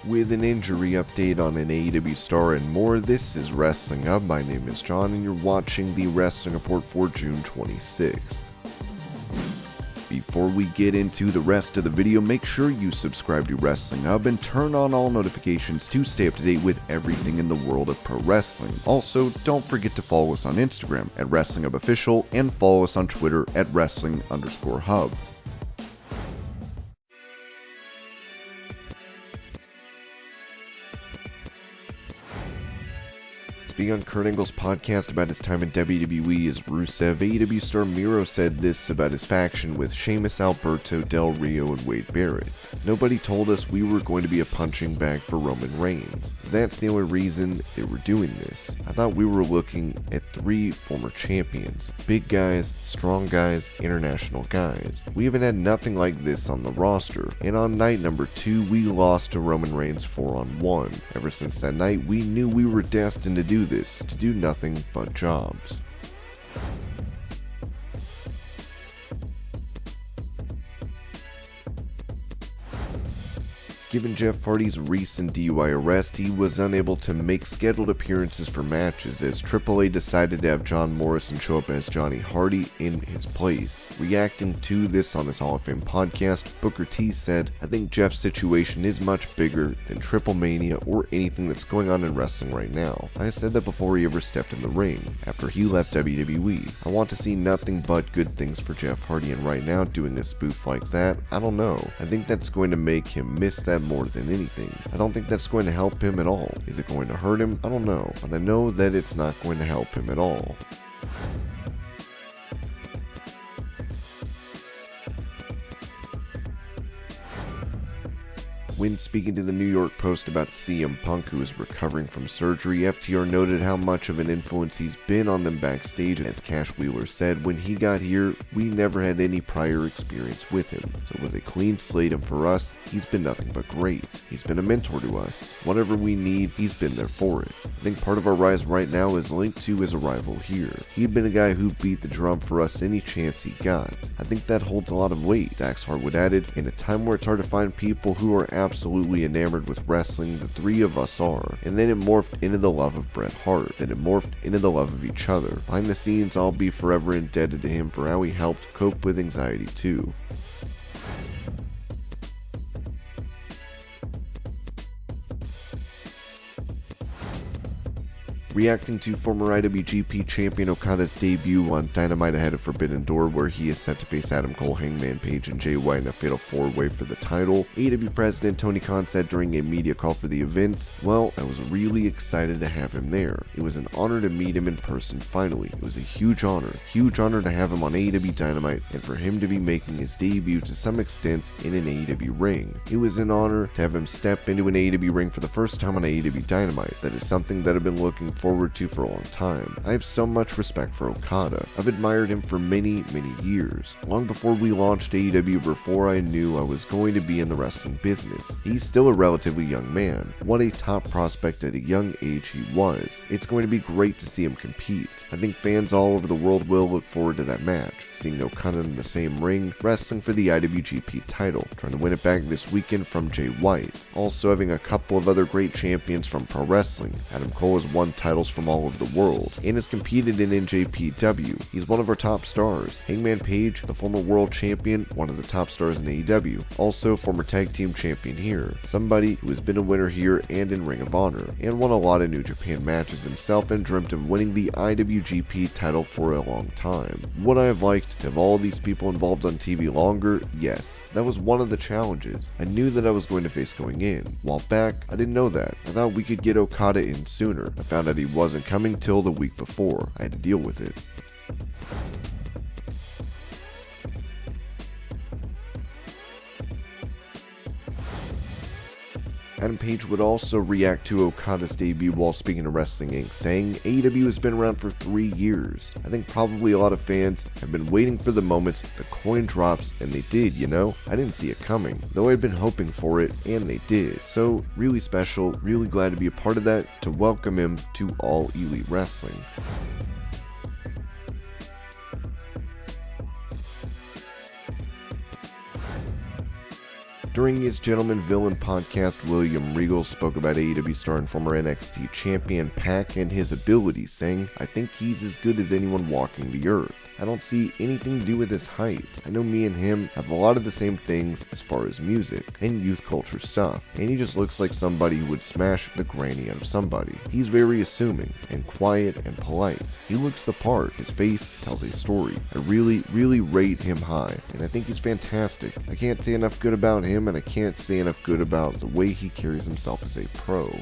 With an injury update on an AEW star and more, this is Wrestling Up. My name is John and you're watching the Wrestling Report for June 26th. Before we get into the rest of the video, make sure you subscribe to Wrestling Hub and turn on all notifications to stay up to date with everything in the world of pro wrestling. Also, don't forget to follow us on Instagram at Wrestling Hub Official and follow us on Twitter at Wrestling_Hub. Speaking on Kurt Angle's podcast about his time in WWE as Rusev, AEW star Miro said this about his faction with Sheamus, Alberto, Del Rio, and Wade Barrett. Nobody told us we were going to be a punching bag for Roman Reigns. That's the only reason they were doing this. I thought we were looking at 3 former champions. Big guys, strong guys, international guys. We haven't had nothing like this on the roster, and on night number 2 we lost to Roman Reigns 4-on-1. Ever since that night we knew we were destined to do this, to do nothing but jobs. Given Jeff Hardy's recent DUI arrest, he was unable to make scheduled appearances for matches as AAA decided to have John Morrison show up as Johnny Hardy in his place. Reacting to this on his Hall of Fame podcast, Booker T said, "I think Jeff's situation is much bigger than Triple Mania or anything that's going on in wrestling right now. I said that before he ever stepped in the ring, after he left WWE. I want to see nothing but good things for Jeff Hardy, and right now doing a spoof like that, I don't know. I think that's going to make him miss that more than anything. I don't think that's going to help him at all. Is it going to hurt him? I don't know, but I know that it's not going to help him at all." When speaking to the New York Post about CM Punk, who is recovering from surgery, FTR noted how much of an influence he's been on them backstage. As Cash Wheeler said, "When he got here, we never had any prior experience with him, so it was a clean slate, and for us, he's been nothing but great. He's been a mentor to us. Whatever we need, he's been there for it. I think part of our rise right now is linked to his arrival here. He'd been a guy who beat the drum for us any chance he got. I think that holds a lot of weight," Dax Harwood added. "In a time where it's hard to find people who are absolutely enamored with wrestling, the 3 of us are." And then it morphed into the love of Bret Hart. Then it morphed into the love of each other. Behind the scenes, I'll be forever indebted to him for how he helped cope with anxiety too. Reacting to former IWGP champion Okada's debut on Dynamite ahead of Forbidden Door, where he is set to face Adam Cole, Hangman Page, and Jay White in a fatal 4-way for the title, AEW president Tony Khan said during a media call for the event, "Well, I was really excited to have him there. It was an honor to meet him in person finally. It was a huge honor to have him on AEW Dynamite and for him to be making his debut to some extent in an AEW ring. It was an honor to have him step into an AEW ring for the first time on AEW Dynamite. That is something that I've been looking forward to for a long time. I have so much respect for Okada. I've admired him for many years. Long before we launched AEW, before I knew I was going to be in the wrestling business. He's still a relatively young man. What a top prospect at a young age he was. It's going to be great to see him compete. I think fans all over the world will look forward to that match. Seeing Okada in the same ring, wrestling for the IWGP title, trying to win it back this weekend from Jay White. Also having a couple of other great champions from pro wrestling. Adam Cole has won titles from all over the world and has competed in NJPW. He's one of our top stars. Hangman Page, the former world champion, one of the top stars in AEW, also former tag team champion here, somebody who has been a winner here and in Ring of Honor, and won a lot of New Japan matches himself and dreamt of winning the IWGP title for a long time. Would I have liked to have all these people involved on TV longer? Yes. That was one of the challenges I knew that I was going to face going in. While back, I didn't know that. I thought we could get Okada in sooner. I found out he wasn't coming till the week before. I had to deal with it. Adam Page would also react to Okada's debut while speaking to Wrestling Inc., saying, "AEW has been around for 3 years. I think probably a lot of fans have been waiting for the moment the coin drops, and they did, you know? I didn't see it coming, though I'd been hoping for it, and they did. So, really special, really glad to be a part of that, to welcome him to All Elite Wrestling." During his Gentleman Villain podcast, William Regal spoke about AEW star and former NXT champion Pac and his abilities, saying, "I think he's as good as anyone walking the earth. I don't see anything to do with his height. I know me and him have a lot of the same things as far as music and youth culture stuff, and he just looks like somebody who would smash the granny out of somebody. He's very assuming and quiet and polite. He looks the part. His face tells a story. I really rate him high, and I think he's fantastic. I can't say enough good about him, and I can't say enough good about the way he carries himself as a pro."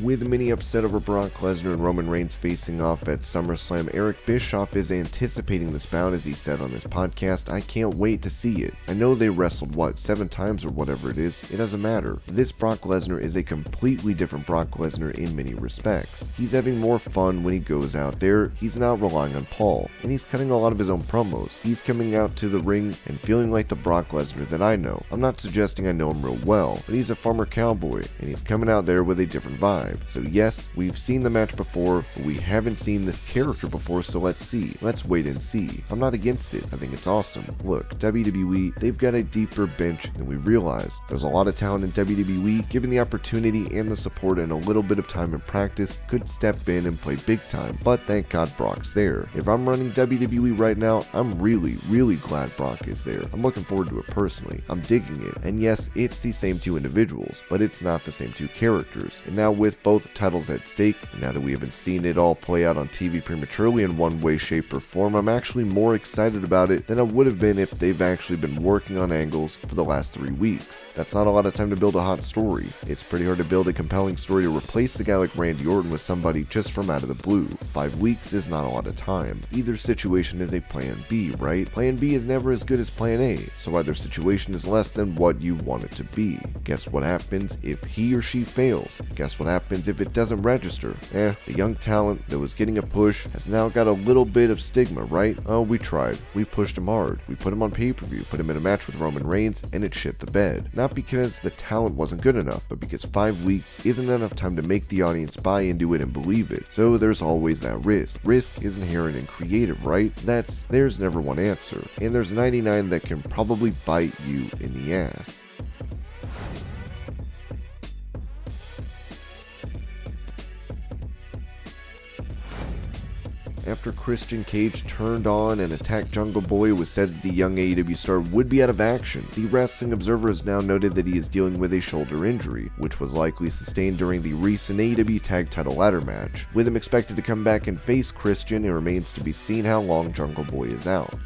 With a mini upset over Brock Lesnar and Roman Reigns facing off at Summerslam, Eric Bischoff is anticipating this bout. As he said on his podcast, "I can't wait to see it. I know they wrestled, 7 times or whatever it is. It doesn't matter. This Brock Lesnar is a completely different Brock Lesnar in many respects. He's having more fun when he goes out there. He's not relying on Paul, and he's cutting a lot of his own promos. He's coming out to the ring and feeling like the Brock Lesnar that I know. I'm not suggesting I know him real well, but he's a former cowboy, and he's coming out there with a different vibe. So yes, we've seen the match before, but we haven't seen this character before, so let's see. Let's wait and see. I'm not against it. I think it's awesome. Look, WWE, they've got a deeper bench than we realize. There's a lot of talent in WWE. Given the opportunity and the support and a little bit of time and practice, could step in and play big time, but thank God Brock's there. If I'm running WWE right now, I'm really glad Brock is there. I'm looking forward to it personally. I'm digging it. And yes, it's the same two individuals, but it's not the same two characters. And now with both titles at stake, and now that we haven't seen it all play out on TV prematurely in one way, shape, or form, I'm actually more excited about it than I would have been if they've actually been working on angles for the last 3 weeks. That's not a lot of time to build a hot story. It's pretty hard to build a compelling story to replace a guy like Randy Orton with somebody just from out of the blue. 5 weeks is not a lot of time. Either situation is a plan B, right? Plan B is never as good as plan A, so either situation is less than what you want it to be. Guess what happens if he or she fails? Guess what happens if it doesn't register? The young talent that was getting a push has now got a little bit of stigma, right? Oh, we tried. We pushed him hard. We put him on pay-per-view, put him in a match with Roman Reigns, and it shit the bed. Not because the talent wasn't good enough, but because 5 weeks isn't enough time to make the audience buy into it and believe it. So there's always that risk. Risk is inherent in creative, right? There's never one answer, and there's 99 that can probably bite you in the ass. After Christian Cage turned on and attacked Jungle Boy, it was said that the young AEW star would be out of action. The Wrestling Observer has now noted that he is dealing with a shoulder injury, which was likely sustained during the recent AEW Tag Title ladder match. With him expected to come back and face Christian, it remains to be seen how long Jungle Boy is out.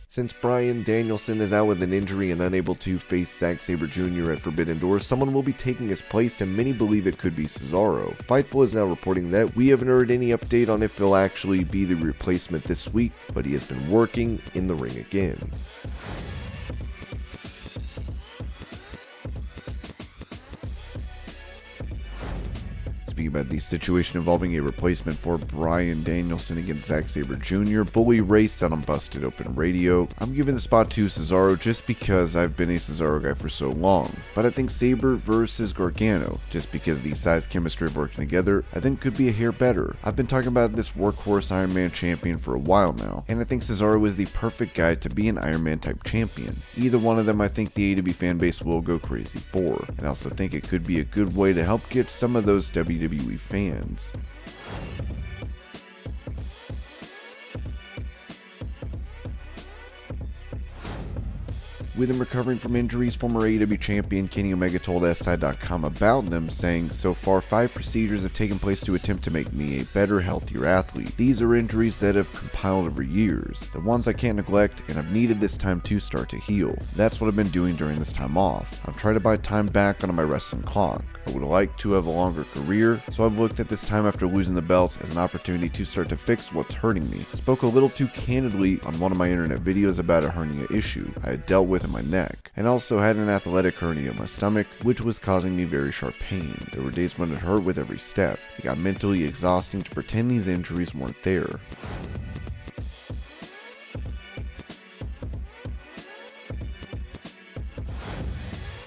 Since Bryan Danielson is out with an injury and unable to face Zack Sabre Jr. at Forbidden Door, someone will be taking his place, and many believe it could be Cesaro. Fightful is now reporting that we haven't heard any update on if he'll actually be the replacement this week, but he has been working in the ring again. Speaking about the situation involving a replacement for Bryan Danielson against Zack Sabre Jr., Bully Ray said on Busted Open Radio, "I'm giving the spot to Cesaro just because I've been a Cesaro guy for so long. But I think Sabre versus Gargano, just because the size chemistry of working together, I think could be a hair better. I've been talking about this workhorse Iron Man champion for a while now, and I think Cesaro is the perfect guy to be an Iron Man type champion. Either one of them I think the AEW fanbase will go crazy for, and I also think it could be a good way to help get some of those WWE fans." With him recovering from injuries, former AEW champion Kenny Omega told SI.com about them, saying, "So far, 5 procedures have taken place to attempt to make me a better, healthier athlete. These are injuries that have compiled over years, the ones I can't neglect, and I've needed this time to start to heal. That's what I've been doing during this time off. I'm trying to buy time back on my wrestling clock. I would like to have a longer career, so I've looked at this time after losing the belts as an opportunity to start to fix what's hurting me. I spoke a little too candidly on one of my internet videos about a hernia issue I had dealt with in my neck, and also had an athletic hernia in my stomach, which was causing me very sharp pain. There were days when it hurt with every step. It got mentally exhausting to pretend these injuries weren't there."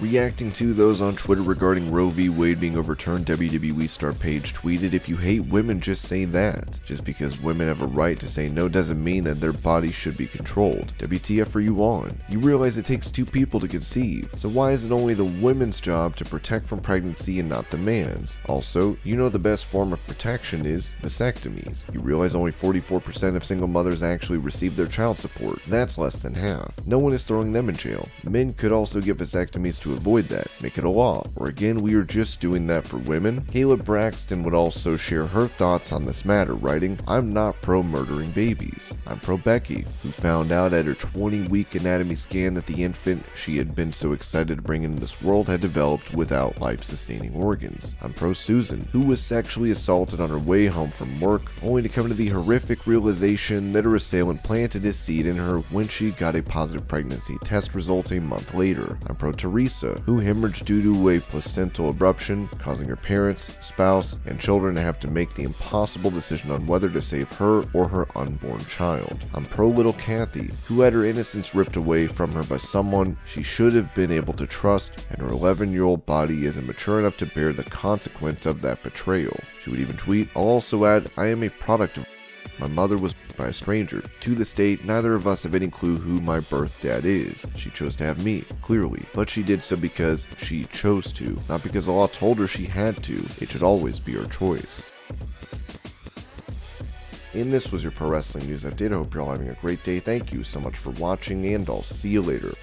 Reacting to those on Twitter regarding Roe v. Wade being overturned, WWE star Paige tweeted, "If you hate women, just say that. Just because women have a right to say no doesn't mean that their bodies should be controlled. WTF are you on? You realize it takes two people to conceive, so why is it only the women's job to protect from pregnancy and not the man's? Also, you know the best form of protection is vasectomies. You realize only 44% of single mothers actually receive their child support. That's less than half. No one is throwing them in jail. Men could also get vasectomies to avoid that. Make it a law. Or again, we are just doing that for women." Kayla Braxton would also share her thoughts on this matter, writing, "I'm not pro murdering babies. I'm pro Becky, who found out at her 20-week anatomy scan that the infant she had been so excited to bring into this world had developed without life-sustaining organs. I'm pro Susan, who was sexually assaulted on her way home from work, only to come to the horrific realization that her assailant planted his seed in her when she got a positive pregnancy test result a month later. I'm pro Teresa, who hemorrhaged due to a placental abruption, causing her parents, spouse, and children to have to make the impossible decision on whether to save her or her unborn child. I'm pro little Kathy, who had her innocence ripped away from her by someone she should have been able to trust, and her 11-year-old body isn't mature enough to bear the consequence of that betrayal." She would even tweet, "I'll also add, I am a product of my mother was by a stranger. To this date, neither of us have any clue who my birth dad is. She chose to have me, clearly, but she did so because she chose to, not because the law told her she had to. It should always be her choice." And this was your Pro Wrestling News Update. I hope you're all having a great day. Thank you so much for watching, and I'll see you later.